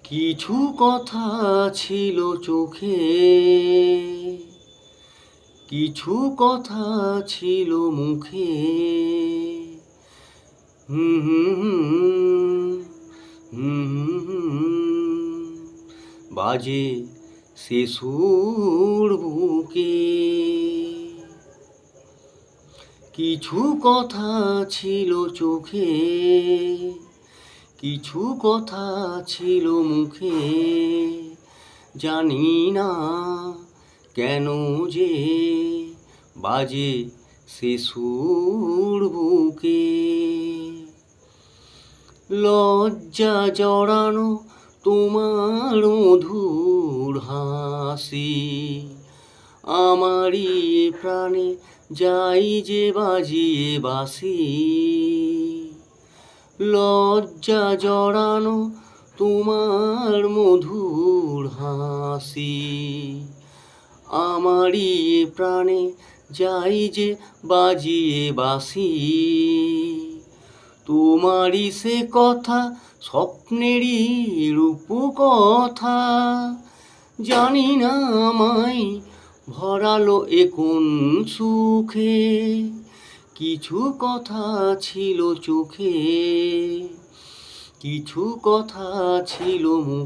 কিছু কথা ছিল চোখে, কিছু কথা ছিল মুখে। হুম হুম হুম, বাজে সে সুর বুকে। কিছু কথা ছিল চোখে, কিছু কথা ছিল মুখে। জানি না কেন যে বাজে সে সুর বুকে। লজ্জা জড়ানো তোমার মধুর হাসি, আমারই প্রাণে যাই যে বাজিয়ে বাসি। লজ্জা জড়ানো তোমার মধুর হাসি, আমারই প্রাণে যাই যে বাজিয়ে বাসি। তোমারই সে কথা স্বপ্নেরই রূপকথা, জানি না আমায় ভরালো এ কোন সুখে। কিছু কথা ছিল চোখে, কিছু কথা ছিল মুখে।